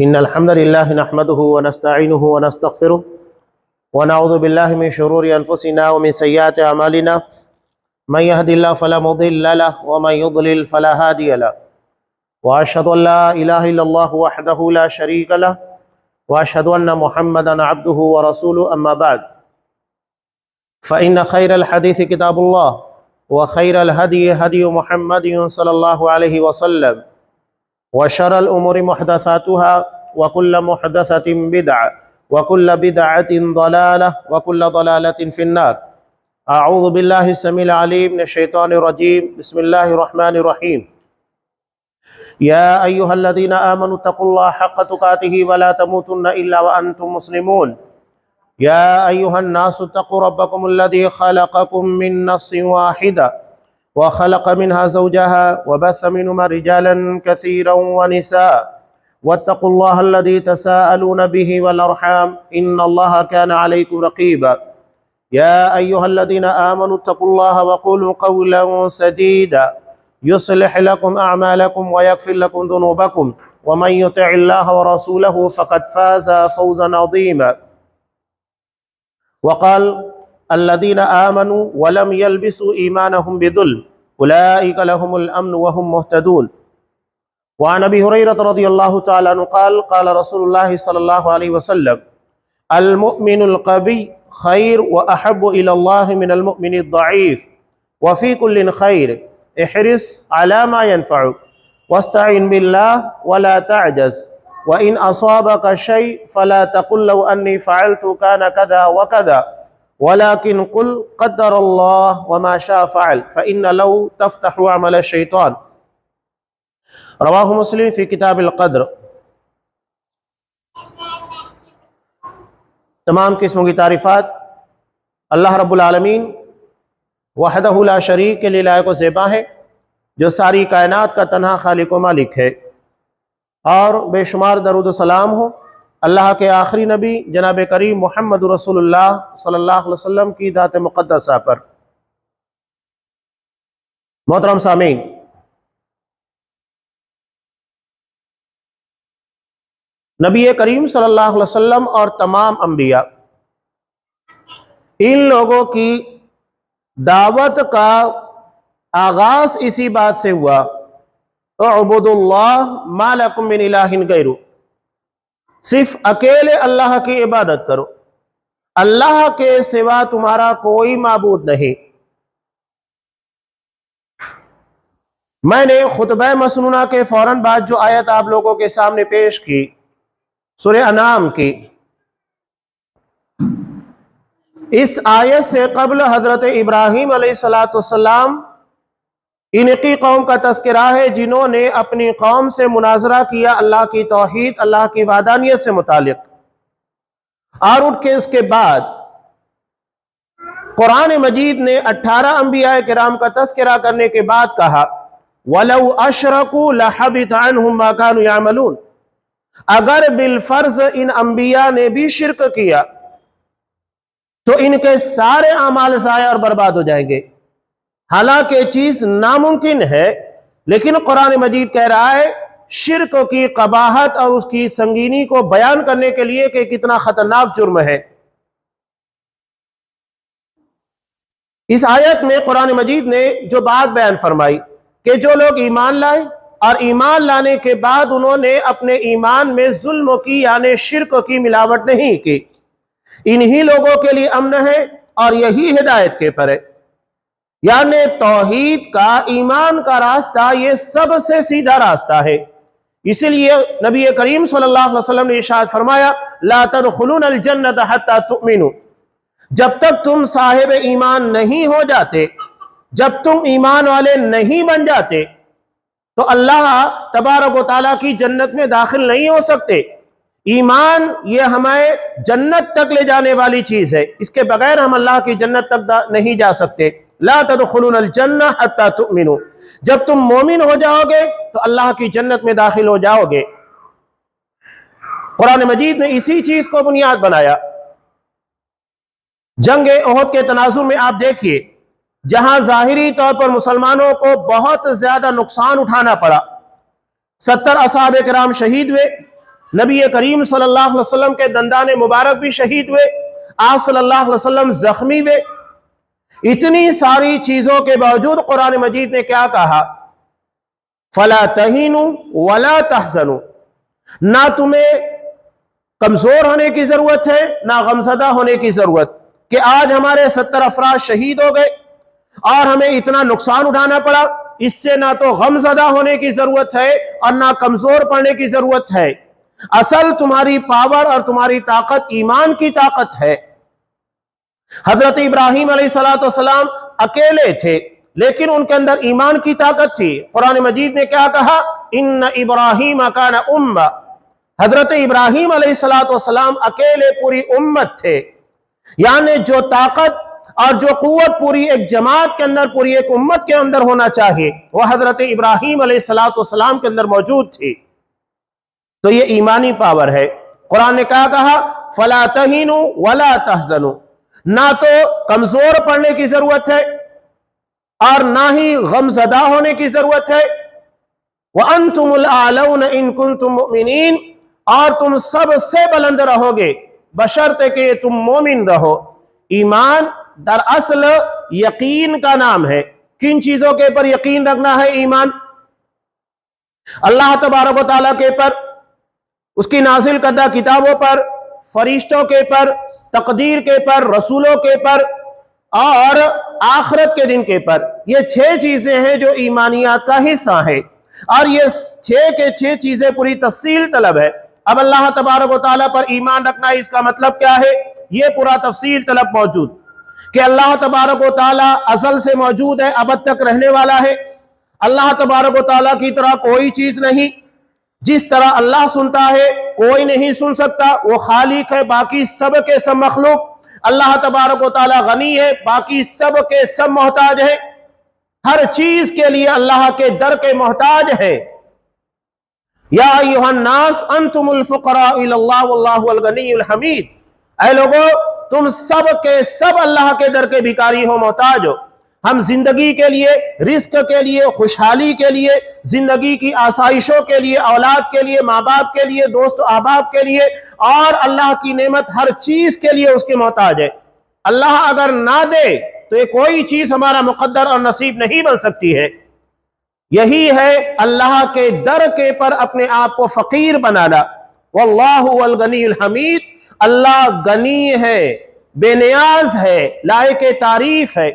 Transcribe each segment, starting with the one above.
إن الحمد لله نحمده ونستعينه ونستغفره ونعوذ بالله من شرور أنفسنا ومن سيئات أعمالنا من يهد الله فلا مضل له ومن يضلل فلا هادي له وأشهد أن لا إله إلا الله وحده لا شريك له وأشهد أن محمدا عبده ورسوله أما بعد فإن خير الحديث كتاب الله وخير الهدي هدي محمد صلى الله عليه وسلم وشر الأمور محدثاتها وكل محدثة بدعة وكل بدعة ضلالة وكل ضلالة في النار. أعوذ بالله السميع العليم من الشيطان الرجيم. بسم الله الرحمن الرحيم. يا أيها الذين آمنوا اتقوا الله حق تقاته ولا تموتن إلا وأنتم مسلمون. يا أيها الناس اتقوا ربكم الذي خلقكم من نفس واحدة وخلق منها زوجها وبث منهما رجالا كثيرا ونساء واتقوا الله الذي تساءلون به والأرحام إن الله كان عليكم رقيبا. يا أيها الذين آمنوا اتقوا الله وقولوا قولا سديدا يصلح لكم أعمالكم ويغفر لكم ذنوبكم ومن يطع الله ورسوله فقد فاز فوزا عظيما. وقال الذين آمنوا ولم يلبسوا إيمانهم بظلم أولئك لهم الأمن وهم مهتدون. وعن أبي هريرة رضي الله تعالى عنه قال قال رسول الله صلى الله عليه وسلم المؤمن القوي خير وأحب إلى الله من المؤمن الضعيف وفي كل خير احرص على ما ينفعك واستعن بالله ولا تعجز وإن أصابك شيء فلا تقل لو أني فعلت كان كذا وكذا ولكن قل قدر الله وما شاء فعل فإن لو تفتح عمل الشيطان. رواہ مسلم فی کتاب القدر. تمام قسموں کی تعریفات اللہ رب العالمین وحدہ لا شریک کے لیے لائق و زیبا ہے، جو ساری کائنات کا تنہا خالق و مالک ہے، اور بے شمار درود و سلام ہو اللہ کے آخری نبی جناب کریم محمد رسول اللہ صلی اللہ علیہ وسلم کی ذات مقدسہ پر. محترم سامعین، نبی کریم صلی اللہ علیہ وسلم اور تمام انبیاء، ان لوگوں کی دعوت کا آغاز اسی بات سے ہوا اعبدوا اللہ ما لکم من الہ غیرہ، صرف اکیلے اللہ کی عبادت کرو، اللہ کے سوا تمہارا کوئی معبود نہیں. میں نے خطبہ مسنونہ کے فوراً بعد جو آیت آپ لوگوں کے سامنے پیش کی سورہ انعام کی، اس آیت سے قبل حضرت ابراہیم علیہ السلام ان کی قوم کا تذکرہ ہے جنہوں نے اپنی قوم سے مناظرہ کیا اللہ کی توحید، اللہ کی وحدانیت سے متعلق، اور اٹھ کے اس کے بعد قرآن مجید نے 18 انبیاء کرام کا تذکرہ کرنے کے بعد کہا وَلَوْ أَشْرَكُوا لَحَبِطَ عَنْهُمْ مَا كَانُوا يَعْمَلُونَ، اگر بالفرض ان انبیاء نے بھی شرک کیا تو ان کے سارے اعمال ضائع اور برباد ہو جائیں گے. حالانکہ چیز ناممکن ہے، لیکن قرآن مجید کہہ رہا ہے شرک کی قباحت اور اس کی سنگینی کو بیان کرنے کے لیے کہ کتنا خطرناک جرم ہے. اس آیت میں قرآن مجید نے جو بات بیان فرمائی کہ جو لوگ ایمان لائے اور ایمان لانے کے بعد انہوں نے اپنے ایمان میں ظلم کی یعنی شرک کی ملاوٹ نہیں کی، انہی لوگوں کے لیے امن ہے اور یہی ہدایت کے پر ہے. یعنی توحید کا، ایمان کا راستہ یہ سب سے سیدھا راستہ ہے. اسی لیے نبی کریم صلی اللہ علیہ وسلم نے ارشاد فرمایا لا تدخلون الجنت حتی تؤمنوا، جب تک تم صاحب ایمان نہیں ہو جاتے، جب تم ایمان والے نہیں بن جاتے تو اللہ تبارک و تعالیٰ کی جنت میں داخل نہیں ہو سکتے. ایمان یہ ہمیں جنت تک لے جانے والی چیز ہے، اس کے بغیر ہم اللہ کی جنت تک نہیں جا سکتے. لا تدخلون الجنہ حتی تؤمنوا، جب تم مومن ہو جاؤ گے تو اللہ کی جنت میں داخل ہو جاؤ گے. قرآن مجید نے اسی چیز کو بنیاد بنایا. جنگ احد کے تناظر میں آپ دیکھیے جہاں ظاہری طور پر مسلمانوں کو بہت زیادہ نقصان اٹھانا پڑا، 70 اصحاب کرام شہید ہوئے، نبی کریم صلی اللہ علیہ وسلم کے دندان مبارک بھی شہید ہوئے، آپ صلی اللہ علیہ وسلم زخمی ہوئے۔ اتنی ساری چیزوں کے باوجود قرآن مجید نے کیا کہا؟ فَلَا تَهِنُوا وَلَا تَحْزَنُوا، نہ تمہیں کمزور ہونے کی ضرورت ہے نہ غمزدہ ہونے کی ضرورت کہ آج ہمارے 70 افراد شہید ہو گئے اور ہمیں اتنا نقصان اٹھانا پڑا، اس سے نہ تو غمزدہ ہونے کی ضرورت ہے اور نہ کمزور پڑنے کی ضرورت ہے۔ اصل تمہاری پاور اور تمہاری طاقت ایمان کی طاقت ہے۔ حضرت ابراہیم علیہ السلام اکیلے تھے لیکن ان کے اندر ایمان کی طاقت تھی۔ قرآن مجید نے کیا کہا؟ ان ابراہیم کان امہ، حضرت ابراہیم علیہ السلام اکیلے پوری امت تھے، یعنی جو طاقت اور جو قوت پوری ایک جماعت کے اندر، پوری ایک امت کے اندر ہونا چاہیے، وہ حضرت ابراہیم علیہ السلام کے اندر موجود تھی۔ تو یہ ایمانی پاور ہے۔ قرآن نے کیا کہا؟ فَلَا تَهِنُوا وَلَا تَحْزَنُوا، نہ تو کمزور پڑنے کی ضرورت ہے اور نہ ہی غمزدہ ہونے کی ضرورت ہے۔ وَأَنْتُمُ الْأَعْلَوْنَ إِن كُنتُم مُؤْمِنِينَ، اور تم سب سے بلند رہو گے بشرطے کہ تم مومن رہو۔ ایمان دراصل یقین کا نام ہے۔ کن چیزوں کے پر یقین رکھنا ہے ایمان؟ اللہ تبارک و تعالیٰ کے پر، اس کی نازل کردہ کتابوں پر، فرشتوں کے پر، تقدیر کے پر، رسولوں کے پر اور آخرت کے دن کے پر۔ یہ 6 چیزیں ہیں جو ایمانیات کا حصہ ہیں، اور یہ 6 کے 6 چیزیں پوری تفصیل طلب ہے۔ اب اللہ تبارک و تعالیٰ پر ایمان رکھنا، اس کا مطلب کیا ہے؟ یہ پورا تفصیل طلب موجود کہ اللہ تبارک و تعالیٰ ازل سے موجود ہے، ابد تک رہنے والا ہے۔ اللہ تبارک و تعالیٰ کی طرح کوئی چیز نہیں، جس طرح اللہ سنتا ہے کوئی نہیں سن سکتا، وہ خالق ہے، باقی سب کے سب مخلوق۔ اللہ تبارک و تعالیٰ غنی ہے، باقی سب کے سب محتاج ہیں، ہر چیز کے لیے اللہ کے در کے محتاج ہے۔ یا ایھا الناس انتم الفقراء الی اللہ واللہ الغنی الحمید، اے لوگو تم سب کے سب اللہ کے در کے بھکاری ہو، محتاج ہو۔ ہم زندگی کے لیے، رزق کے لیے، خوشحالی کے لیے، زندگی کی آسائشوں کے لیے، اولاد کے لیے، ماں باپ کے لیے، دوست احباب کے لیے اور اللہ کی نعمت ہر چیز کے لیے اس کے محتاج ہے۔ اللہ اگر نہ دے تو یہ کوئی چیز ہمارا مقدر اور نصیب نہیں بن سکتی ہے۔ یہی ہے اللہ کے در کے پر اپنے آپ کو فقیر بنانا۔ واللہ الغنی الحمید، اللہ غنی ہے، بے نیاز ہے، لائق تعریف ہے۔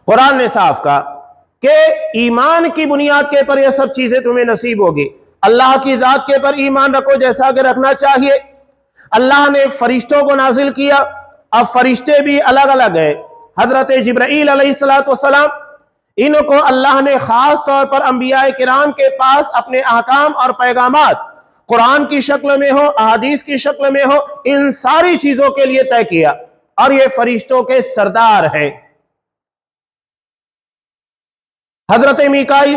قرآن نے صاف کہا کہ ایمان کی بنیاد کے پر یہ سب چیزیں تمہیں نصیب ہوگی۔ اللہ کی ذات کے پر ایمان رکھو جیسا کہ رکھنا چاہیے۔ اللہ نے فرشتوں کو نازل کیا، اب فرشتے بھی الگ الگ ہیں۔ حضرت جبرائیل علیہ السلام، ان کو اللہ نے خاص طور پر انبیاء کرام کے پاس اپنے احکام اور پیغامات قرآن کی شکل میں ہو، احادیث کی شکل میں ہو، ان ساری چیزوں کے لیے طے کیا، اور یہ فرشتوں کے سردار ہیں۔ حضرت میکائیل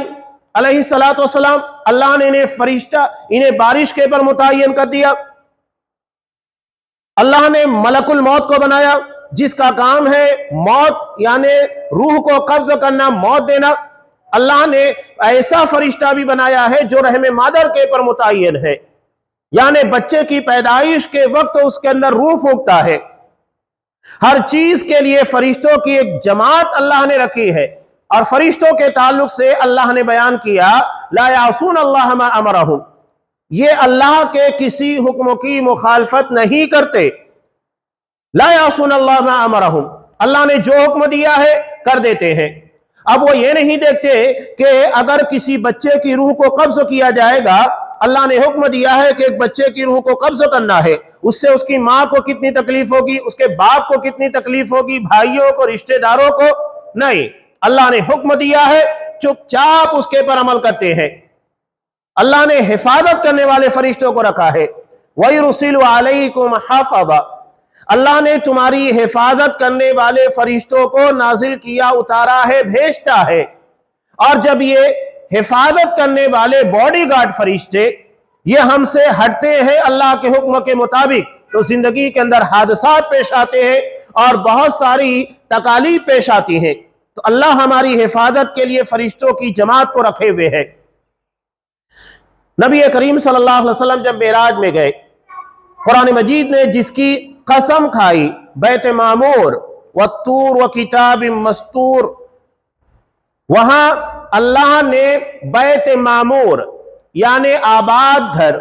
علیہ السلام، اللہ نے انہیں بارش کے پر متعین کر دیا۔ اللہ نے ملک الموت کو بنایا، جس کا کام ہے موت، یعنی روح کو قبض کرنا، موت دینا۔ اللہ نے ایسا فرشتہ بھی بنایا ہے جو رحم مادر کے پر متعین ہے، یعنی بچے کی پیدائش کے وقت اس کے اندر روح پھونکتا ہے۔ ہر چیز کے لیے فرشتوں کی ایک جماعت اللہ نے رکھی ہے، اور فرشتوں کے تعلق سے اللہ نے بیان کیا لا یعصون اللہ ما امرہم، یہ اللہ کے کسی حکم کی مخالفت نہیں کرتے۔ لا یعصون اللہ ما امرہم، اللہ نے جو حکم دیا ہے کر دیتے ہیں۔ اب وہ یہ نہیں دیکھتے کہ اگر کسی بچے کی روح کو قبض کیا جائے گا، اللہ نے حکم دیا ہے کہ ایک بچے کی روح کو قبض کرنا ہے، اس سے اس کی ماں کو کتنی تکلیف ہوگی، اس کے باپ کو کتنی تکلیف ہوگی، بھائیوں کو، رشتہ داروں کو، نہیں، اللہ نے حکم دیا ہے، چپ چاپ اس کے پر عمل کرتے ہیں۔ اللہ نے حفاظت کرنے والے فرشتوں کو رکھا ہے۔ وَيُرْسِلُ عَلَيْكُمْ حَفَظًا، اللہ نے تمہاری حفاظت کرنے والے فرشتوں کو نازل کیا، اتارا ہے، بھیجتا ہے۔ اور جب یہ حفاظت کرنے والے باڈی گارڈ فرشتے یہ ہم سے ہٹتے ہیں اللہ کے حکم کے مطابق، تو زندگی کے اندر حادثات پیش آتے ہیں اور بہت ساری تکالیف پیش آتی ہیں۔ تو اللہ ہماری حفاظت کے لیے فرشتوں کی جماعت کو رکھے ہوئے ہے۔ نبی کریم صلی اللہ علیہ وسلم جب معراج میں گئے، قرآن مجید نے جس کی قسم کھائی، بیت معمور والطور وکتاب مستور، وہاں اللہ نے بیت معمور یعنی آباد گھر،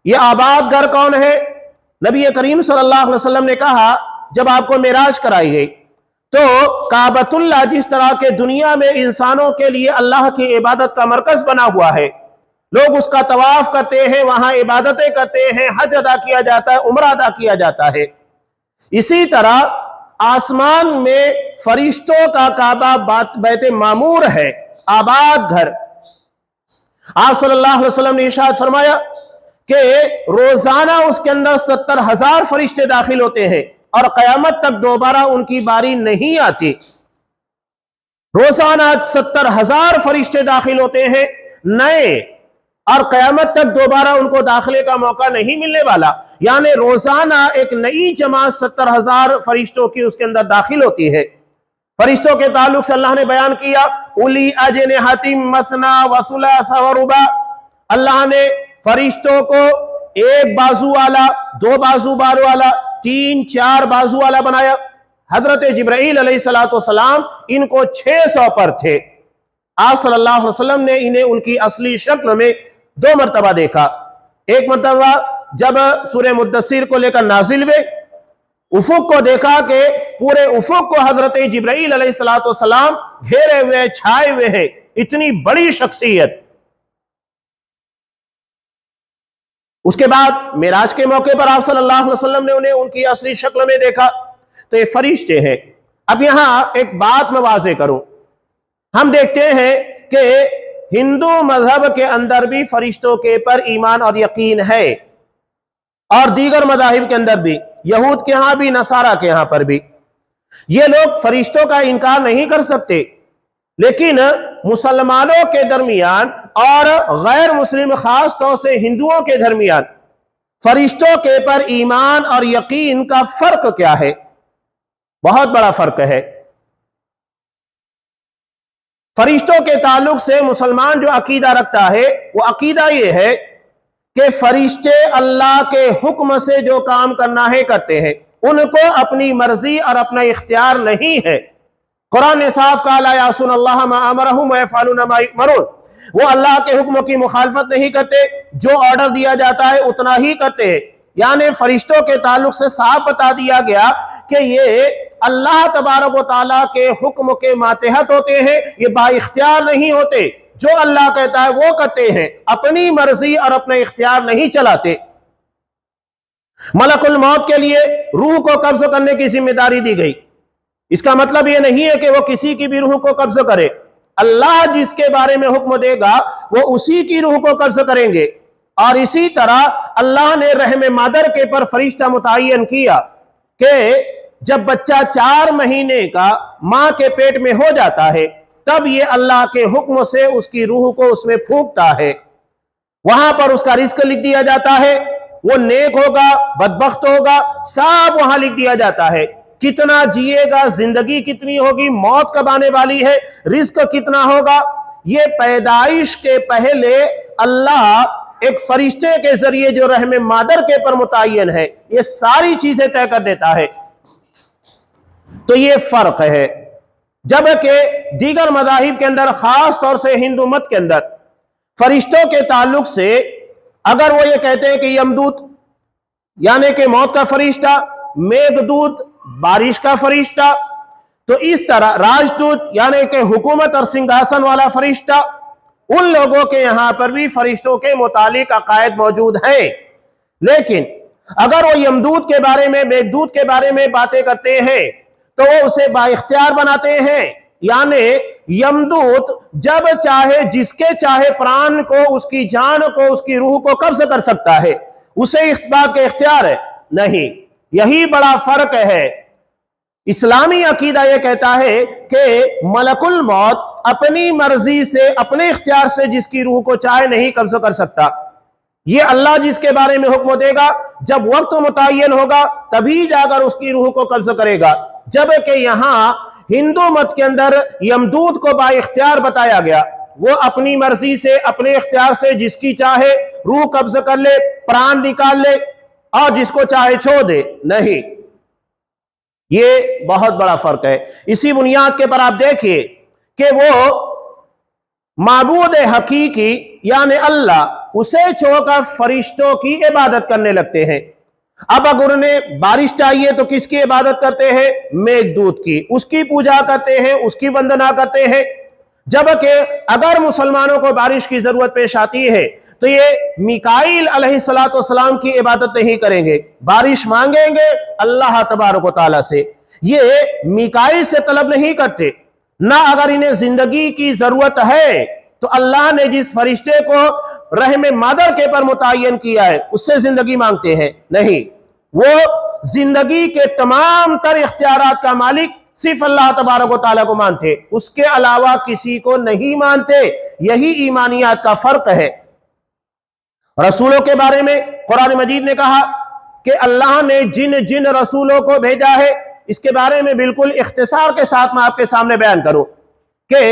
یہ آباد گھر کون ہے؟ نبی کریم صلی اللہ علیہ وسلم نے کہا جب آپ کو معراج کرائی گئی تو کعبۃ اللہ جس طرح کے دنیا میں انسانوں کے لیے اللہ کی عبادت کا مرکز بنا ہوا ہے، لوگ اس کا طواف کرتے ہیں، وہاں عبادتیں کرتے ہیں، حج ادا کیا جاتا ہے، عمرہ ادا کیا جاتا ہے، اسی طرح آسمان میں فرشتوں کا کعبہ بیت معمور ہے، آباد گھر۔ آپ صلی اللہ علیہ وسلم نے ارشاد فرمایا کہ روزانہ اس کے اندر 70,000 فرشتے داخل ہوتے ہیں اور قیامت تک دوبارہ ان کی باری نہیں آتی۔ روزانہ 70,000 فرشتے داخل ہوتے ہیں نئے، اور قیامت تک دوبارہ ان کو داخلے کا موقع نہیں ملنے والا، یعنی روزانہ ایک نئی جماعت 70,000 فرشتوں کی اس کے اندر داخل ہوتی ہے۔ فرشتوں کے تعلق سے اللہ نے بیان کیا اولی اجنحۃ مثنی وثلاث ورباع، اللہ نے فرشتوں کو ایک بازو والا، دو بازو والا، 3 4 بازو والا بنایا۔ حضرت جبرائیل علیہ السلام ان کو 600 پر تھے، آپ صلی اللہ علیہ وسلم نے انہیں ان کی اصلی شکل میں 2 مرتبہ دیکھا۔ ایک مرتبہ جب سورہ مدثر کو لے کر نازل ہوئے، افق کو دیکھا کہ پورے افق کو حضرت جبرائیل علیہ السلام گھیرے ہوئے، چھائے ہوئے ہیں، اتنی بڑی شخصیت۔ اس کے بعد معراج کے موقع پر آپ صلی اللہ علیہ وسلم نے انہیں ان کی اصلی شکل میں دیکھا، تو یہ فرشتے ہیں۔ اب یہاں ایک بات میں واضح کروں، ہم دیکھتے ہیں کہ ہندو مذہب کے اندر بھی فرشتوں کے پر ایمان اور یقین ہے، اور دیگر مذاہب کے اندر بھی، یہود کے ہاں بھی، نصارہ کے ہاں پر بھی، یہ لوگ فرشتوں کا انکار نہیں کر سکتے، لیکن مسلمانوں کے درمیان اور غیر مسلم خاص طور سے ہندوؤں کے درمیان فرشتوں کے پر ایمان اور یقین کا فرق کیا ہے؟ بہت بڑا فرق ہے۔ فرشتوں کے تعلق سے مسلمان جو عقیدہ رکھتا ہے وہ عقیدہ یہ ہے کہ فرشتے اللہ کے حکم سے جو کام کرنا ہے کرتے ہیں، ان کو اپنی مرضی اور اپنا اختیار نہیں ہے۔ قرآن نے صاف کہا لا یعصون اللہ ما امرہم ویفعلون ما یؤمرون، وہ اللہ کے حکم کی مخالفت نہیں کرتے، جو آرڈر دیا جاتا ہے اتنا ہی کرتے ہیں۔ یعنی فرشتوں کے تعلق سے صاف بتا دیا گیا کہ یہ اللہ تبارک و تعالیٰ کے حکم کے ماتحت ہوتے ہیں، یہ با اختیار نہیں ہوتے، جو اللہ کہتا ہے وہ کرتے ہیں، اپنی مرضی اور اپنا اختیار نہیں چلاتے۔ ملک الموت کے لیے روح کو قبض کرنے کی ذمہ داری دی گئی، اس کا مطلب یہ نہیں ہے کہ وہ کسی کی بھی روح کو قبض کرے، اللہ جس کے بارے میں حکم دے گا وہ اسی کی روح کو قبض کریں گے۔ اور اسی طرح اللہ نے رحم مادر کے پر فرشتہ متعین کیا کہ جب بچہ 4 مہینے کا ماں کے پیٹ میں ہو جاتا ہے تب یہ اللہ کے حکم سے اس کی روح کو اس میں پھونکتا ہے، وہاں پر اس کا رزق لکھ دیا جاتا ہے، وہ نیک ہوگا بدبخت ہوگا سب وہاں لکھ دیا جاتا ہے، کتنا جیے گا، زندگی کتنی ہوگی، موت کب آنے والی ہے، رزق کتنا ہوگا، یہ پیدائش کے پہلے اللہ ایک فرشتے کے ذریعے جو رحم مادر کے پر متعین ہے یہ ساری چیزیں طے کر دیتا ہے۔ تو یہ فرق ہے، جبکہ دیگر مذاہب کے اندر خاص طور سے ہندو مت کے اندر فرشتوں کے تعلق سے اگر وہ یہ کہتے ہیں کہ یمدوت یعنی کہ موت کا فرشتہ، میگدوت بارش کا فرشتہ، تو اس طرح راجدوت یعنی کہ حکومت اور سنگھاسن والا فرشتہ، ان لوگوں کے یہاں پر بھی فرشتوں کے متعلق عقائد موجود ہیں، لیکن اگر وہ یمدوت کے بارے میں، میگدوت کے بارے میں باتیں کرتے ہیں تو وہ اسے با اختیار بناتے ہیں، یعنی یمدوت جب چاہے جس کے چاہے پران کو، اس کی جان کو، اس کی روح کو قبض کر سکتا ہے، اسے اس بات کا اختیار ہے نہیں۔ یہی بڑا فرق ہے۔ اسلامی عقیدہ یہ کہتا ہے کہ ملک الموت اپنی مرضی سے، اپنے اختیار سے جس کی روح کو چاہے نہیں قبض کر سکتا، یہ اللہ جس کے بارے میں حکم دے گا جب وقت متعین ہوگا تبھی جا کر اس کی روح کو قبض کرے گا، جبکہ یہاں ہندو مت کے اندر یمدوت کو با اختیار بتایا گیا، وہ اپنی مرضی سے اپنے اختیار سے جس کی چاہے روح قبض کر لے، پران نکال لے اور جس کو چاہے چھوڑ دے، نہیں، یہ بہت بڑا فرق ہے۔ اسی بنیاد کے پر آپ دیکھیے کہ وہ معبود حقیقی یعنی اللہ اسے چھوڑ کر فرشتوں کی عبادت کرنے لگتے ہیں۔ اب اگر انہیں بارش چاہیے تو کس کی عبادت کرتے ہیں؟ میگھ دودت کی، اس کی پوجا کرتے ہیں، اس کی وندنا کرتے ہیں۔ جبکہ اگر مسلمانوں کو بارش کی ضرورت پیش آتی ہے تو یہ میکائیل علیہ السلام کی عبادت نہیں کریں گے، بارش مانگیں گے اللہ تبارک و تعالیٰ سے، یہ میکائیل سے طلب نہیں کرتے۔ نہ اگر انہیں زندگی کی ضرورت ہے تو اللہ نے جس فرشتے کو رحم مادر کے پر متعین کیا ہے اس سے زندگی مانگتے ہیں، نہیں، وہ زندگی کے تمام تر اختیارات کا مالک صرف اللہ تبارک و تعالیٰ کو مانتے، اس کے علاوہ کسی کو نہیں مانتے۔ یہی ایمانیات کا فرق ہے۔ رسولوں کے بارے میں قرآن مجید نے کہا کہ اللہ نے جن رسولوں کو بھیجا ہے، اس کے بارے میں بالکل اختصار کے ساتھ میں آپ کے سامنے بیان کروں کہ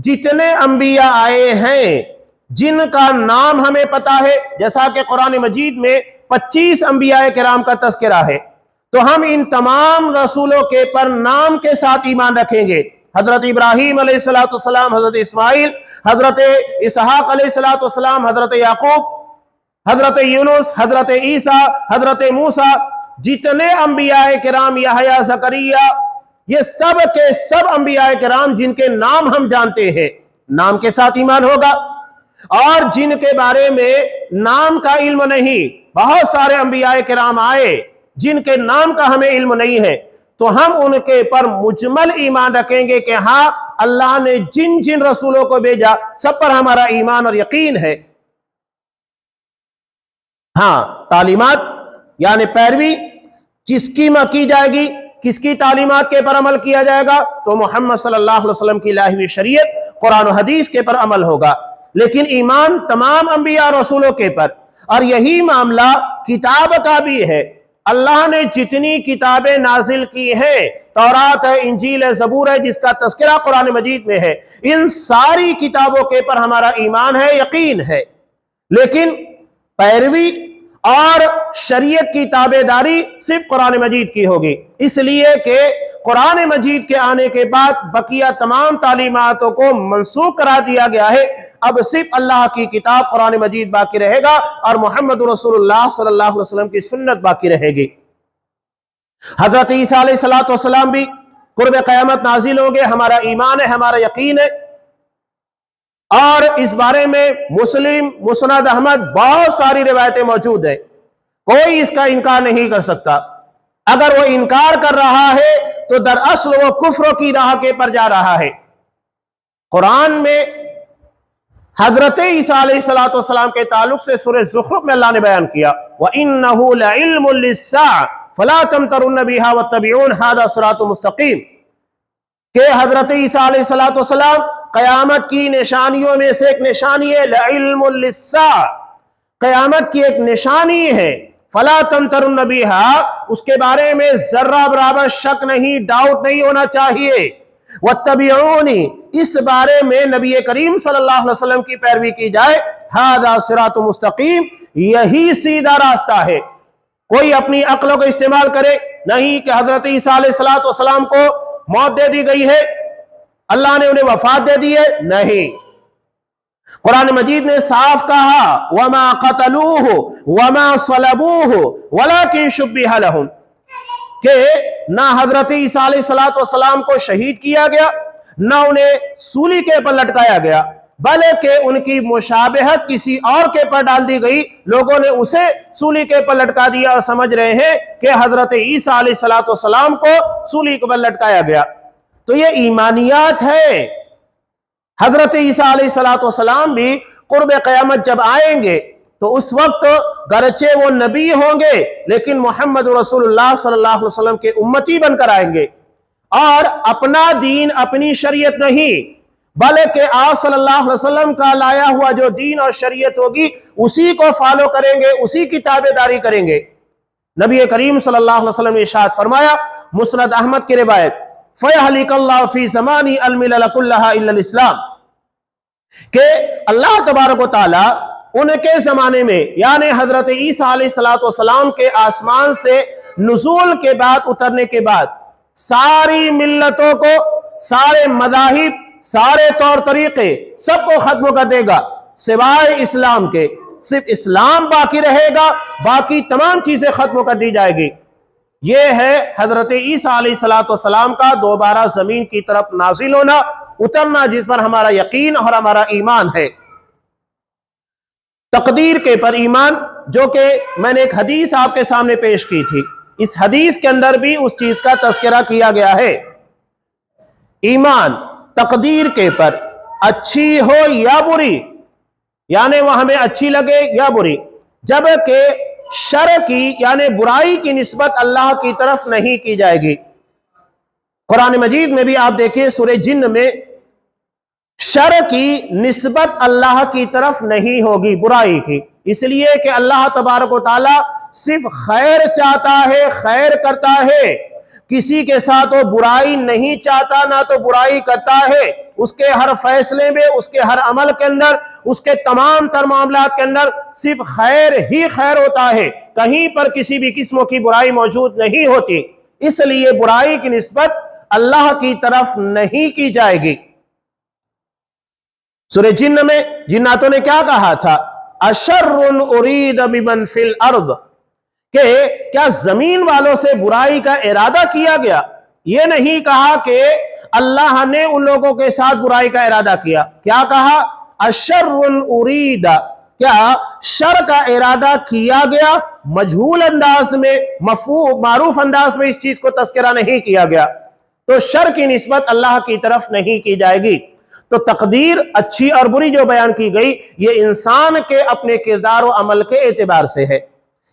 جتنے انبیاء آئے ہیں جن کا نام ہمیں پتا ہے، جیسا کہ قرآن مجید میں 25 انبیاء کرام کا تذکرہ ہے، تو ہم ان تمام رسولوں کے پر نام کے ساتھ ایمان رکھیں گے۔ حضرت ابراہیم علیہ السلام، حضرت اسماعیل، حضرت اسحاق علیہ السلام، حضرت یعقوب، حضرت یونس، حضرت عیسیٰ، حضرت موسیٰ، جتنے انبیاء کرام، یحییٰ، زکریا، یہ سب کے سب انبیاء کرام جن کے نام ہم جانتے ہیں، نام کے ساتھ ایمان ہوگا۔ اور جن کے بارے میں نام کا علم نہیں، بہت سارے انبیاء کرام آئے جن کے نام کا ہمیں علم نہیں ہے، تو ہم ان کے پر مجمل ایمان رکھیں گے کہ ہاں اللہ نے جن رسولوں کو بھیجا سب پر ہمارا ایمان اور یقین ہے۔ ہاں، تعلیمات یعنی پیروی جس کی کی جائے گی، کس کی تعلیمات کے پر عمل کیا جائے گا، تو محمد صلی اللہ علیہ وسلم کی لائی ہوئی شریعت قرآن و حدیث کے پر عمل ہوگا۔ لیکن ایمان تمام انبیاء اور رسولوں کے پر، اور یہی معاملہ کتاب کا بھی ہے۔ اللہ نے جتنی کتابیں نازل کی ہیں، تورات ہے، انجیل ہے، زبور ہے، جس کا تذکرہ قرآن مجید میں ہے، ان ساری کتابوں کے پر ہمارا ایمان ہے، یقین ہے۔ لیکن پیروی اور شریعت کی تابعداری صرف قرآن مجید کی ہوگی، اس لیے کہ قرآن مجید کے آنے کے بعد بقیہ تمام تعلیماتوں کو منسوخ کرا دیا گیا ہے۔ اب صرف اللہ کی کتاب قرآن مجید باقی رہے گا اور محمد رسول اللہ صلی اللہ علیہ وسلم کی سنت باقی رہے گی۔ حضرت عیسیٰ علیہ السلام بھی قرب قیامت نازل ہوں گے، ہمارا ایمان ہے، ہمارا یقین ہے، اور اس بارے میں مسلم، مسند احمد بہت ساری روایتیں موجود ہیں، کوئی اس کا انکار نہیں کر سکتا۔ اگر وہ انکار کر رہا ہے تو دراصل وہ کفر کی راہ کے پر جا رہا ہے۔ قرآن میں حضرت عیسیٰ علیہ السلام کے تعلق سے سورہ زخرف میں اللہ نے بیان کیا وَإِنَّهُ لَعِلْمٌ لِلسَّاعَةِ فَلَا تَمْتَرُنَّ بِهَا وَاتَّبِعُونِ هَذَا صِرَاطٌ مستقیم، کہ حضرت عیسیٰ علیہ السلام قیامت کی نشانیوں میں سے ایک نشانی ہے، لَعِلْمٌ لِلسَّاعَةِ، قیامت کی ایک نشانی ہے، فَلَا تَمْتَرُنَّ بِهَا، اس کے بارے میں ذرہ برابر شک نہیں، ڈاؤٹ نہیں ہونا چاہیے، وَاتَّبِعُونِ، اس بارے میں نبی کریم صلی اللہ علیہ وسلم کی پیروی کی جائے، ہذا صراط مستقیم، یہی سیدھا راستہ ہے۔ کوئی اپنی عقلوں کو استعمال کرے نہیں کہ حضرت عیسیٰ علیہ السلام کو موت دے دی گئی ہے، اللہ نے انہیں وفات دے دی ہے، نہیں، قرآن مجید نے صاف کہا وَمَا قَتَلُوهُ وَمَا صَلَبُوهُ وَلَكِنْ شُبِّهَ لَهُمْ، کہ نہ حضرت عیسیٰ علیہ السلام کو شہید کیا گیا، نہ انہیں سولی کے پر لٹکایا گیا، بلکہ ان کی مشابہت کسی اور کے پر ڈال دی گئی، لوگوں نے اسے سولی کے پر لٹکا دیا اور سمجھ رہے ہیں کہ حضرت عیسیٰ علیہ السلام کو سولی کے پر لٹکایا گیا۔ تو یہ ایمانیات ہے۔ حضرت عیسیٰ علیہ السلام بھی قرب قیامت جب آئیں گے تو اس وقت گرچہ وہ نبی ہوں گے لیکن محمد رسول اللہ صلی اللہ علیہ وسلم کے امتی بن کر آئیں گے، اور اپنا دین، اپنی شریعت نہیں، بلکہ آپ صلی اللہ علیہ وسلم کا لایا ہوا جو دین اور شریعت ہوگی اسی کو فالو کریں گے، اسی کی تابعداری کریں گے۔ نبی کریم صلی اللہ علیہ وسلم نے ارشاد فرمایا، مسند احمد کی روایت، فَيَحْلِكَ اللَّهُ فِي زَمَانِ الْمِلَلَ كُلَّهَا إِلَّا الْإِسْلَامِ، کہ اللہ تبارک و تعالی ان کے زمانے میں یعنی حضرت عیسیٰ علیہ السلام کے آسمان سے نزول کے بعد اترنے کے بعد ساری ملتوں کو، سارے مذاہب، سارے طور طریقے سب کو ختم کر دے گا سوائے اسلام کے۔ صرف اسلام باقی رہے گا، باقی تمام چیزیں ختم کر دی جائے گی۔ یہ ہے حضرت عیسیٰ علیہ السلام کا دوبارہ زمین کی طرف نازل ہونا، اترنا، جس پر ہمارا یقین اور ہمارا ایمان ہے۔ تقدیر کے پر ایمان، جو کہ میں نے ایک حدیث آپ کے سامنے پیش کی تھی، اس حدیث کے اندر بھی اس چیز کا تذکرہ کیا گیا ہے۔ ایمان تقدیر کے پر، اچھی ہو یا بری، یعنی وہ ہمیں اچھی لگے یا بری، جبکہ شر کی یعنی برائی کی نسبت اللہ کی طرف نہیں کی جائے گی۔ قرآن مجید میں بھی آپ دیکھیں سورہ جن میں شر کی نسبت اللہ کی طرف نہیں ہوگی، برائی کی، اس لیے کہ اللہ تبارک و تعالی صرف خیر چاہتا ہے، خیر کرتا ہے، کسی کے ساتھ وہ برائی نہیں چاہتا، نہ تو برائی کرتا ہے۔ اس کے ہر فیصلے میں، اس کے ہر عمل کے اندر، اس کے تمام تر معاملات کے اندر صرف خیر ہی خیر ہوتا ہے، کہیں پر کسی بھی قسم کی برائی موجود نہیں ہوتی، اس لیے برائی کی نسبت اللہ کی طرف نہیں کی جائے گی۔ سورہ جن میں جناتوں نے کیا کہا تھا؟ اشر ارید بمن فی الارض، کہ کیا زمین والوں سے برائی کا ارادہ کیا گیا؟ یہ نہیں کہا کہ اللہ نے ان لوگوں کے ساتھ برائی کا ارادہ کیا، کیا کہا؟ اشر ارید، کیا شر کا ارادہ کیا گیا؟ مجہول انداز میں، معروف انداز میں اس چیز کو تذکرہ نہیں کیا گیا، تو شر کی نسبت اللہ کی طرف نہیں کی جائے گی۔ تو تقدیر اچھی اور بری جو بیان کی گئی، یہ انسان کے اپنے کردار و عمل کے اعتبار سے ہے۔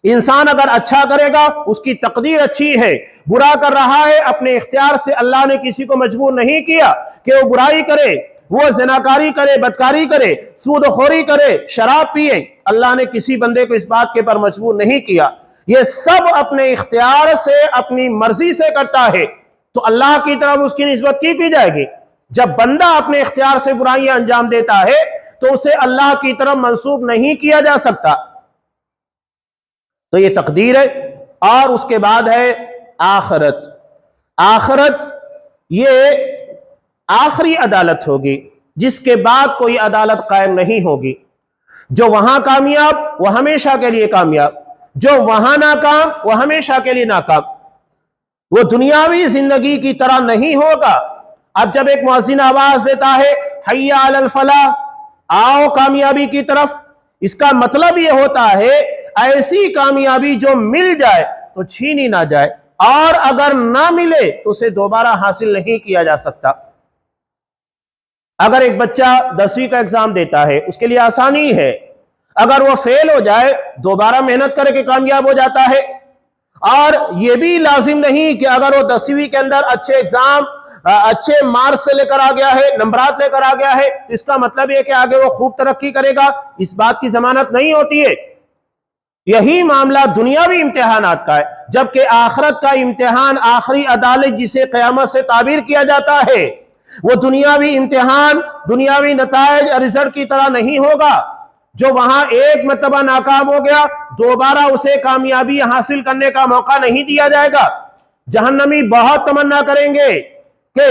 انسان اگر اچھا کرے گا اس کی تقدیر اچھی ہے، برا کر رہا ہے اپنے اختیار سے، اللہ نے کسی کو مجبور نہیں کیا کہ وہ برائی کرے، وہ زناکاری کرے، بدکاری کرے، سود و خوری کرے، شراب پیے، اللہ نے کسی بندے کو اس بات کے پر مجبور نہیں کیا، یہ سب اپنے اختیار سے، اپنی مرضی سے کرتا ہے، تو اللہ کی طرف اس کی نسبت کی جائے گی۔ جب بندہ اپنے اختیار سے برائیاں انجام دیتا ہے تو اسے اللہ کی طرف منسوب نہیں کیا جا سکتا۔ تو یہ تقدیر ہے، اور اس کے بعد ہے آخرت۔ آخرت یہ آخری عدالت ہوگی، جس کے بعد کوئی عدالت قائم نہیں ہوگی۔ جو وہاں کامیاب وہ ہمیشہ کے لیے کامیاب، جو وہاں ناکام وہ ہمیشہ کے لیے ناکام۔ وہ دنیاوی زندگی کی طرح نہیں ہوگا۔ اب جب ایک مؤذن آواز دیتا ہے حی علی الفلاح، آؤ کامیابی کی طرف، اس کا مطلب یہ ہوتا ہے ایسی کامیابی جو مل جائے تو چھینی نہ جائے، اور اگر نہ ملے تو اسے دوبارہ حاصل نہیں کیا جا سکتا۔ اگر ایک بچہ 10ویں کا ایگزام دیتا ہے، اس کے لیے آسانی ہے، اگر وہ فیل ہو جائے دوبارہ محنت کر کے کامیاب ہو جاتا ہے، اور یہ بھی لازم نہیں کہ اگر وہ 10ویں کے اندر اچھے ایگزام، اچھے مارکس سے لے کر آ گیا ہے، نمبرات لے کر آ گیا ہے، اس کا مطلب یہ کہ آگے وہ خوب ترقی کرے گا، اس بات کی ضمانت نہیں ہوتی ہے۔ یہی معاملہ دنیاوی امتحانات کا ہے، جبکہ آخرت کا امتحان، آخری عدالت جسے قیامت سے تعبیر کیا جاتا ہے، وہ دنیاوی امتحان، دنیاوی نتائج رزلٹ کی طرح نہیں ہوگا، جو وہاں ایک مرتبہ ناکام ہو گیا دوبارہ اسے کامیابی حاصل کرنے کا موقع نہیں دیا جائے گا۔ جہنمی بہت تمنا کریں گے کہ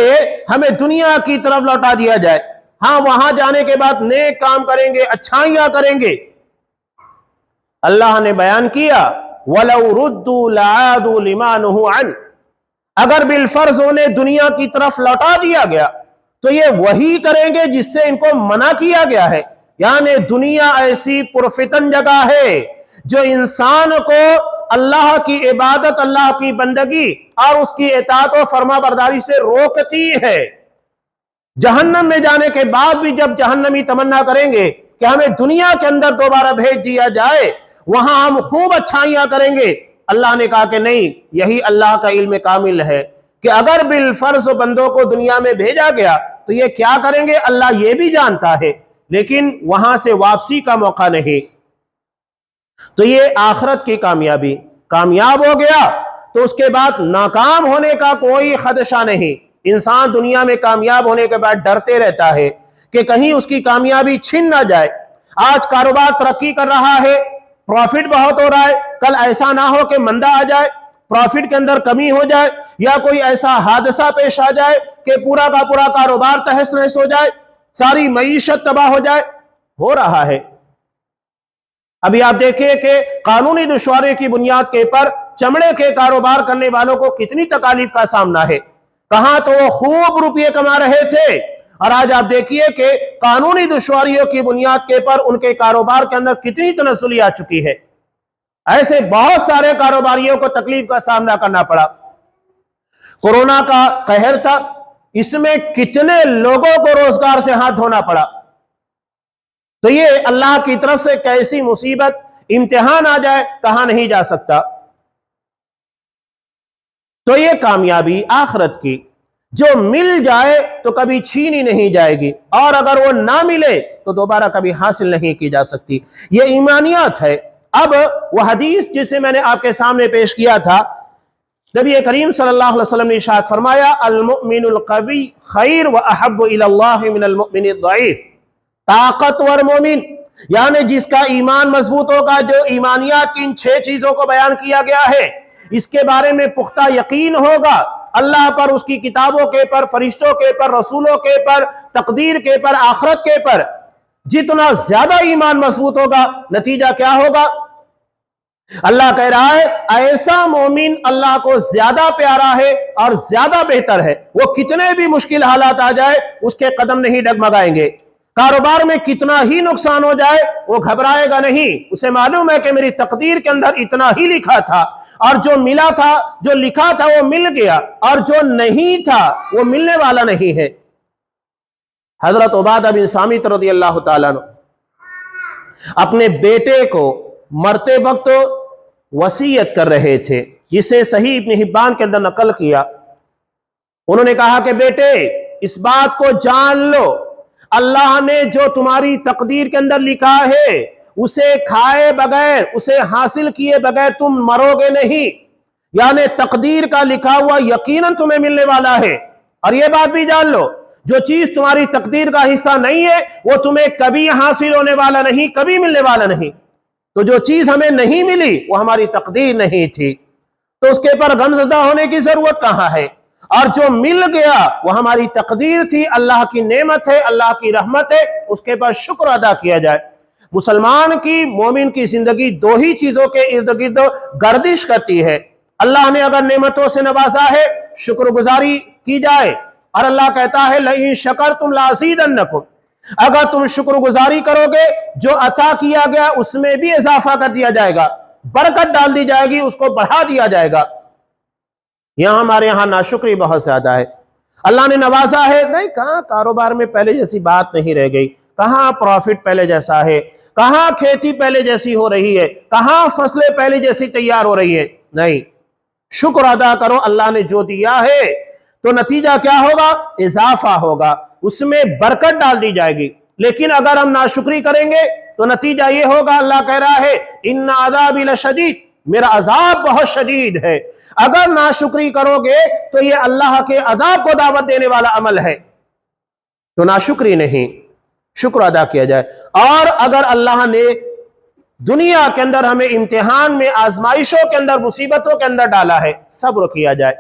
ہمیں دنیا کی طرف لوٹا دیا جائے، ہاں وہاں جانے کے بعد نیک کام کریں گے، اچھائیاں کریں گے۔ اللہ نے بیان کیا وَلَوْ رُدُّوا لَعَادُوا لِمَا نُهُوا عَنْهُ، اگر بالفرض انہیں دنیا کی طرف لوٹا دیا گیا تو یہ وہی کریں گے جس سے ان کو منع کیا گیا ہے۔ یعنی دنیا ایسی پرفتن جگہ ہے جو انسان کو اللہ کی عبادت، اللہ کی بندگی اور اس کی اطاعت و فرما برداری سے روکتی ہے۔ جہنم میں جانے کے بعد بھی جب جہنمی تمنا کریں گے کہ ہمیں دنیا کے اندر دوبارہ بھیج دیا جائے، وہاں ہم خوب اچھائیاں کریں گے، اللہ نے کہا کہ نہیں، یہی اللہ کا علم کامل ہے کہ اگر بالفرض بندوں کو دنیا میں بھیجا گیا تو یہ کیا کریں گے اللہ یہ بھی جانتا ہے، لیکن وہاں سے واپسی کا موقع نہیں۔ تو یہ آخرت کی کامیابی، کامیاب ہو گیا تو اس کے بعد ناکام ہونے کا کوئی خدشہ نہیں۔ انسان دنیا میں کامیاب ہونے کے بعد ڈرتے رہتا ہے کہ کہیں اس کی کامیابی چھن نہ جائے۔ آج کاروبار ترقی کر رہا ہے، پروفٹ بہت ہو رہا ہے، کل ایسا نہ ہو کہ مندہ آ جائے، پروفٹ کے اندر کمی ہو جائے، یا کوئی ایسا حادثہ پیش آ جائے کہ پورا کا پورا کاروبار تہس نہس ہو جائے، ساری معیشت تباہ ہو جائے۔ ہو رہا ہے۔ ابھی آپ دیکھیں کہ قانونی دشواریوں کی بنیاد کے پر چمڑے کے کاروبار کرنے والوں کو کتنی تکالیف کا سامنا ہے۔ کہاں تو وہ خوب روپیے کما رہے تھے، اور آج آپ دیکھیے کہ قانونی دشواریوں کی بنیاد کے پر ان کے کاروبار کے اندر کتنی تنزلی آ چکی ہے۔ ایسے بہت سارے کاروباریوں کو تکلیف کا سامنا کرنا پڑا۔ کورونا کا قہر تھا، اس میں کتنے لوگوں کو روزگار سے ہاتھ دھونا پڑا۔ تو یہ اللہ کی طرف سے کیسی مصیبت، امتحان آ جائے، کہا نہیں جا سکتا۔ تو یہ کامیابی آخرت کی جو مل جائے تو کبھی چھینی نہیں جائے گی، اور اگر وہ نہ ملے تو دوبارہ کبھی حاصل نہیں کی جا سکتی۔ یہ ایمانیات ہے۔ اب وہ حدیث جسے میں نے آپ کے سامنے پیش کیا تھا، نبی کریم صلی اللہ علیہ وسلم نے ارشاد فرمایا، المؤمن القوی خیر و احب الی اللہ من المؤمن الضعیف۔ طاقتور مومن یعنی جس کا ایمان مضبوط ہوگا، جو ایمانیات کی ان 6 چیزوں کو بیان کیا گیا ہے، اس کے بارے میں پختہ یقین ہوگا، اللہ پر، اس کی کتابوں کے پر، فرشتوں کے پر، رسولوں کے پر، تقدیر کے پر، آخرت کے پر، جتنا زیادہ ایمان مضبوط ہوگا، نتیجہ کیا ہوگا؟ اللہ کہہ رہا ہے ایسا مومن اللہ کو زیادہ پیارا ہے اور زیادہ بہتر ہے۔ وہ کتنے بھی مشکل حالات آ جائے اس کے قدم نہیں ڈگمگائیں گے۔ کاروبار میں کتنا ہی نقصان ہو جائے وہ گھبرائے گا نہیں، اسے معلوم ہے کہ میری تقدیر کے اندر اتنا ہی لکھا تھا، اور جو ملا تھا، جو لکھا تھا وہ مل گیا، اور جو نہیں تھا وہ ملنے والا نہیں ہے۔ حضرت عبادہ بن صامت رضی اللہ تعالیٰ عنہ اپنے بیٹے کو مرتے وقت وصیت کر رہے تھے، جسے صحیح ابن حبان کے اندر نقل کیا۔ انہوں نے کہا کہ بیٹے، اس بات کو جان لو، اللہ نے جو تمہاری تقدیر کے اندر لکھا ہے اسے کھائے بغیر، اسے حاصل کیے بغیر تم مرو گے نہیں، یعنی تقدیر کا لکھا ہوا یقیناً تمہیں ملنے والا ہے۔ اور یہ بات بھی جان لو، جو چیز تمہاری تقدیر کا حصہ نہیں ہے وہ تمہیں کبھی حاصل ہونے والا نہیں، کبھی ملنے والا نہیں۔ تو جو چیز ہمیں نہیں ملی وہ ہماری تقدیر نہیں تھی، تو اس کے پر غمزدہ ہونے کی ضرورت کہاں ہے؟ اور جو مل گیا وہ ہماری تقدیر تھی، اللہ کی نعمت ہے، اللہ کی رحمت ہے، اس کے بعد شکر ادا کیا جائے۔ مسلمان کی، مومن کی زندگی 2 ہی چیزوں کے ارد گرد گردش کرتی ہے۔ اللہ نے اگر نعمتوں سے نوازا ہے، شکر گزاری کی جائے، اور اللہ کہتا ہے لئن شکرتم لازیدنکم، اگر تم شکر گزاری کرو گے جو عطا کیا گیا اس میں بھی اضافہ کر دیا جائے گا، برکت ڈال دی جائے گی، اس کو بڑھا دیا جائے گا۔ یہاں ہمارے یہاں ناشکری بہت زیادہ ہے۔ اللہ نے نوازا ہے، نہیں، کہاں کاروبار میں پہلے جیسی بات نہیں رہ گئی، کہاں پروفٹ پہلے جیسا ہے، کہاں کھیتی پہلے جیسی ہو رہی ہے، کہاں فصلیں پہلے جیسی تیار ہو رہی ہے۔ نہیں، شکر ادا کرو، اللہ نے جو دیا ہے تو نتیجہ کیا ہوگا؟ اضافہ ہوگا، اس میں برکت ڈال دی جائے گی۔ لیکن اگر ہم ناشکری کریں گے تو نتیجہ یہ ہوگا، اللہ کہہ رہا ہے ان عذابی لشدید، میرا عذاب بہت شدید ہے۔ اگر ناشکری کرو گے تو یہ اللہ کے عذاب کو دعوت دینے والا عمل ہے، تو ناشکری نہیں، شکر ادا کیا جائے۔ اور اگر اللہ نے دنیا کے اندر ہمیں امتحان میں، آزمائشوں کے اندر، مصیبتوں کے اندر ڈالا ہے، صبر کیا جائے،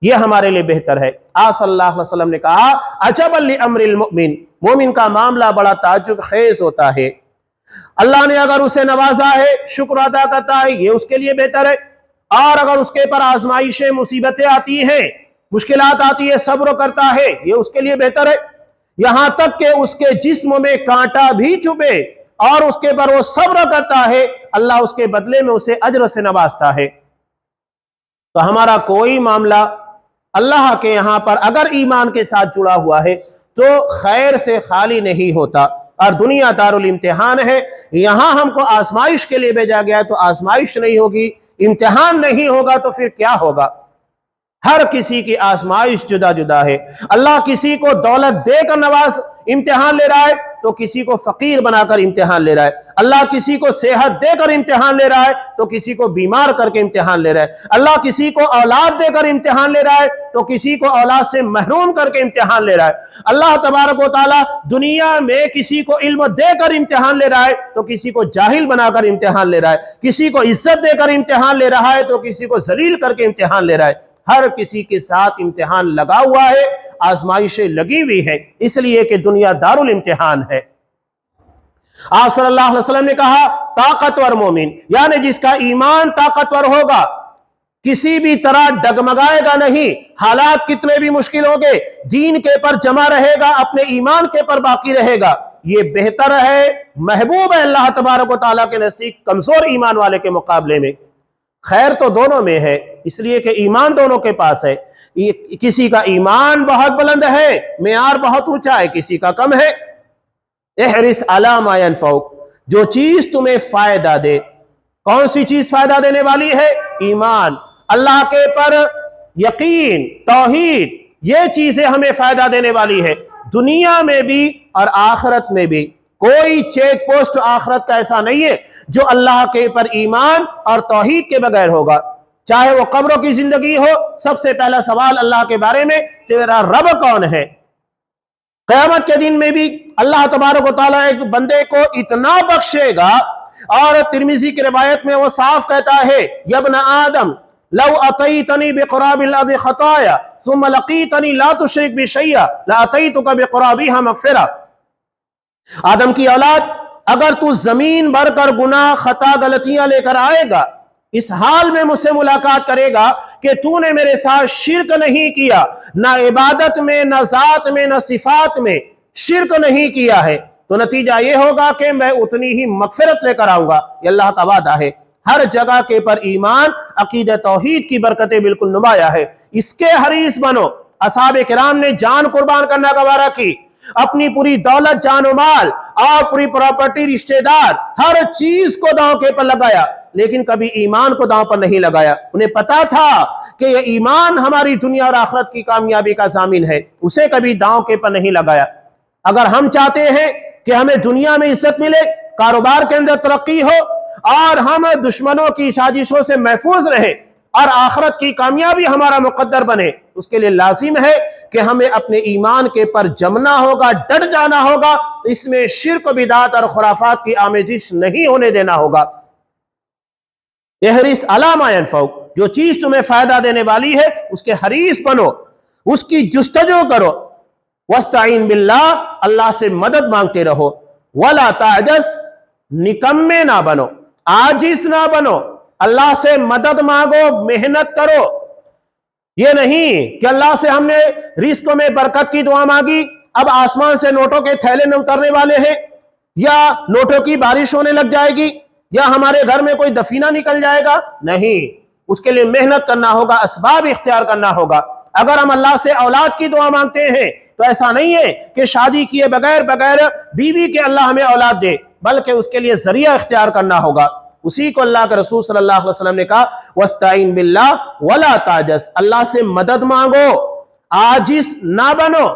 یہ ہمارے لیے بہتر ہے۔ آپ صلی اللہ علیہ وسلم نے کہا عجبا لامر المؤمن، مومن کا معاملہ بڑا تعجب خیز ہوتا ہے۔ اللہ نے اگر اسے نوازا ہے، شکر ادا کرتا ہے، یہ اس کے لیے بہتر ہے۔ اور اگر اس کے پر آزمائشیں، مصیبتیں آتی ہیں، مشکلات آتی ہے، صبر کرتا ہے، یہ اس کے لیے بہتر ہے۔ یہاں تک کہ اس کے جسم میں کانٹا بھی چبھے اور اس کے پر وہ صبر کرتا ہے، اللہ اس کے بدلے میں اسے اجر سے نوازتا ہے۔ تو ہمارا کوئی معاملہ اللہ کے یہاں پر اگر ایمان کے ساتھ جڑا ہوا ہے تو خیر سے خالی نہیں ہوتا۔ اور دنیا دار الامتحان ہے، یہاں ہم کو آزمائش کے لیے بھیجا گیا ہے، تو آزمائش نہیں ہوگی، امتحان نہیں ہوگا تو پھر کیا ہوگا؟ ہر کسی کی آزمائش جدا جدا ہے۔ اللہ کسی کو دولت دے کر امتحان لے رہا ہے، تو کسی کو فقیر بنا کر امتحان لے رہا ہے، اللہ کسی کو صحت دے کر امتحان لے رہا ہے تو کسی کو بیمار کر کے امتحان لے رہا ہے، اللہ کسی کو اولاد دے کر امتحان لے رہا ہے تو کسی کو اولاد سے محروم کر کے امتحان لے رہا ہے، اللہ تبارک و تعالیٰ دنیا میں کسی کو علم دے کر امتحان لے رہا ہے تو کسی کو جاہل بنا کر امتحان لے رہا ہے، کسی کو عزت دے کر امتحان لے رہا ہے تو کسی کو ذلیل کر کے امتحان لے رہا ہے، ہر کسی کے ساتھ امتحان لگا ہوا ہے، آزمائشیں لگی ہوئی ہیں، اس لیے کہ دنیا دار الامتحان ہے۔ آپ صلی اللہ علیہ وسلم نے کہا طاقتور مومن یعنی جس کا ایمان طاقتور ہوگا، کسی بھی طرح ڈگمگائے گا نہیں، حالات کتنے بھی مشکل ہوں گے دین کے پر جمع رہے گا، اپنے ایمان کے پر باقی رہے گا، یہ بہتر ہے، محبوب ہے اللہ تبارک و تعالیٰ کے نزدیک کمزور ایمان والے کے مقابلے میں۔ خیر تو دونوں میں ہے، اس لیے کہ ایمان دونوں کے پاس ہے، کسی کا ایمان بہت بلند ہے، معیار بہت اونچا ہے، کسی کا کم ہے۔ احرص علی ما ینفعک، جو چیز تمہیں فائدہ دے، کون سی چیز فائدہ دینے والی ہے؟ ایمان، اللہ کے پر یقین، توحید، یہ چیزیں ہمیں فائدہ دینے والی ہے، دنیا میں بھی اور آخرت میں بھی۔ کوئی چیک پوسٹ آخرت کا ایسا نہیں ہے جو اللہ کے پر ایمان اور توحید کے بغیر ہوگا، چاہے وہ قبروں کی زندگی ہو، سب سے پہلا سوال اللہ کے بارے میں تیرا رب کون ہے؟ قیامت کے دن میں بھی اللہ تبارک و تعالیٰ ایک بندے کو اتنا بخشے گا، اور ترمذی کی روایت میں وہ صاف کہتا ہے یا ابن آدم لو اتیتنی بقراب الارض خطایا ثم لقیتنی لا تشرک بی شیئا لاتیتک بقرابها مغفرہ، آدم کی اولاد اگر تو زمین بھر کر گناہ خطا غلطیاں لے کر آئے گا، اس حال میں مجھ سے ملاقات کرے گا کہ تو نے میرے ساتھ شرک نہیں کیا، نہ عبادت میں، نہ ذات میں، نہ صفات میں شرک نہیں کیا ہے، تو نتیجہ یہ ہوگا کہ میں اتنی ہی مغفرت لے کر آؤں گا۔ یہ اللہ کا وعدہ ہے، ہر جگہ کے پر ایمان، عقیدہ توحید کی برکتیں بالکل نمایاں ہے، اس کے حریص بنو۔ اصحاب کرام نے جان قربان کرنا کا وعدہ کی، اپنی پوری دولت، جان و مال اور پوری پراپرٹی، رشتہ دار، ہر چیز کو داؤں کے پر لگایا، لیکن کبھی ایمان کو داؤں پر نہیں لگایا۔ انہیں پتا تھا کہ یہ ایمان ہماری دنیا اور آخرت کی کامیابی کا ضامن ہے، اسے کبھی داؤں کے پر نہیں لگایا۔ اگر ہم چاہتے ہیں کہ ہمیں دنیا میں عزت ملے، کاروبار کے اندر ترقی ہو، اور ہم دشمنوں کی سازشوں سے محفوظ رہیں، اور آخرت کی کامیابی ہمارا مقدر بنے، اس کے لیے لازم ہے کہ ہمیں اپنے ایمان کے پر جمنا ہوگا، ڈٹ جانا ہوگا، اس میں شرک و بدعت اور خرافات کی آمیزش نہیں ہونے دینا ہوگا۔ احرص علی ما ینفعک، جو چیز تمہیں فائدہ دینے والی ہے اس کے حریص بنو، اس کی جستجو کرو۔ واستعین باللہ، اللہ سے مدد مانگتے رہو۔ ولا تعجز، نکمے نہ بنو، عاجز نہ بنو، اللہ سے مدد مانگو، محنت کرو۔ یہ نہیں کہ اللہ سے ہم نے رزق میں برکت کی دعا مانگی، اب آسمان سے نوٹوں کے تھیلے میں اترنے والے ہیں، یا نوٹوں کی بارش ہونے لگ جائے گی، یا ہمارے گھر میں کوئی دفینہ نکل جائے گا، نہیں، اس کے لیے محنت کرنا ہوگا، اسباب اختیار کرنا ہوگا۔ اگر ہم اللہ سے اولاد کی دعا مانگتے ہیں تو ایسا نہیں ہے کہ شادی کیے بغیر بیوی کے اللہ ہمیں اولاد دے، بلکہ اس کے لیے ذریعہ اختیار کرنا ہوگا۔ اسی کو اللہ کے رسول صلی اللہ علیہ وسلم نے کہا وَاسْتَعِن بِاللَّهِ وَلَا تَعْجَزْ، اللہ سے مدد مانگو، عاجز نہ بنو۔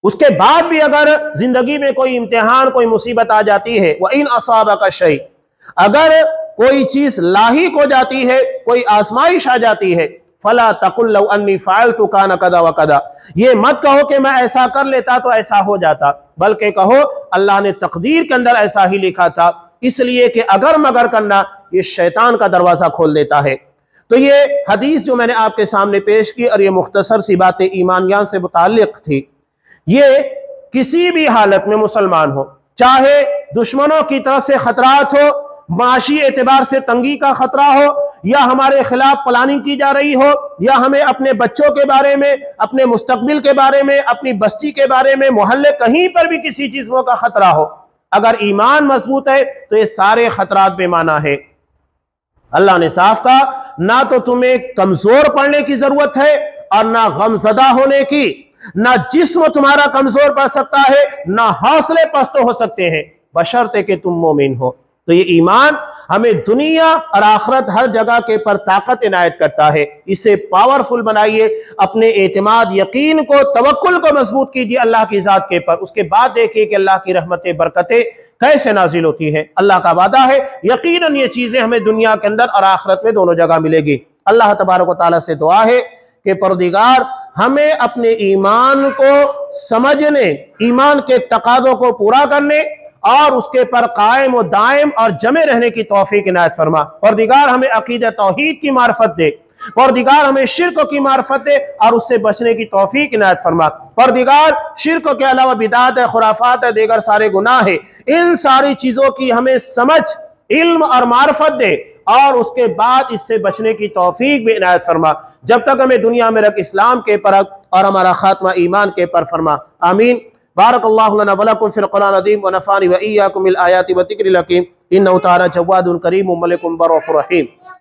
اس کے بعد بھی اگر زندگی میں کوئی امتحان، کوئی مصیبت آ جاتی ہے، وَإِنْ أَصَابَكَ شَيْءٌ، اگر کوئی چیز لاحق ہو جاتی ہے، کوئی آزمائش آ جاتی ہے، فَلَا تَقُلْ لَوْ أَنِّي فَعَلْتُ كَانَ كَذَا وَكَذَا، یہ مت کہو کہ میں ایسا کر لیتا تو ایسا ہو جاتا، بلکہ کہو اللہ نے تقدیر کے اندر ایسا ہی لکھا تھا، اس لیے کہ اگر مگر کرنا یہ شیطان کا دروازہ کھول دیتا ہے۔ تو یہ حدیث جو میں نے آپ کے سامنے پیش کی، اور یہ مختصر سی باتیں ایمانیان سے متعلق تھی، یہ کسی بھی حالت میں مسلمان ہو، چاہے دشمنوں کی طرف سے خطرات ہو، معاشی اعتبار سے تنگی کا خطرہ ہو، یا ہمارے خلاف پلاننگ کی جا رہی ہو، یا ہمیں اپنے بچوں کے بارے میں، اپنے مستقبل کے بارے میں، اپنی بستی کے بارے میں، محلے کہیں پر بھی کسی چیزوں کا خطرہ ہو، اگر ایمان مضبوط ہے تو یہ سارے خطرات بے معنی ہے۔ اللہ نے صاف کہا نہ تو تمہیں کمزور پڑنے کی ضرورت ہے اور نہ غم زدہ ہونے کی، نہ جسم تمہارا کمزور پڑ سکتا ہے، نہ حوصلے پست ہو سکتے ہیں، بشرطے کہ تم مومن ہو۔ تو یہ ایمان ہمیں دنیا اور آخرت ہر جگہ کے پر طاقت عنایت کرتا ہے. اسے پاورفل بنائیے، اپنے اعتماد، یقین کو، توکل کو مضبوط کیجیے اللہ کی ذات کے پر. اس کے بعد دیکھیے کہ اللہ کی رحمتیں، برکتیں کیسے نازل ہوتی ہے. اللہ کا وعدہ ہے یقیناً یہ چیزیں ہمیں دنیا کے اندر اور آخرت میں دونوں جگہ ملے گی. اللہ تبارک و تعالیٰ سے دعا ہے کہ پروردگار ہمیں اپنے ایمان کو سمجھنے، ایمان کے تقاضوں کو پورا کرنے اور اس کے پر قائم و دائم اور جمع رہنے کی توفیق عنایت فرما. پروردگار ہمیں عقیدہ توحید کی معرفت دے. پروردگار ہمیں شرک کی معرفت دے اور اس سے بچنے کی توفیق عنایت فرما. پروردگار شرک کے علاوہ بدعات ہے، خرافات ہے، دیگر سارے گناہ ہیں، ان ساری چیزوں کی ہمیں سمجھ، علم اور معرفت دے اور اس کے بعد اس سے بچنے کی توفیق بھی عنایت فرما. جب تک ہمیں دنیا میں رکھ اسلام کے پر اور ہمارا خاتمہ ایمان کے پر فرما. آمین. بارک اللہ لنا ولکم فی القرآن العظیم ونفعنی وإیاکم بالآیات والذکر الحکیم. انہ تعالی جواد کریم ملک بر رحیم.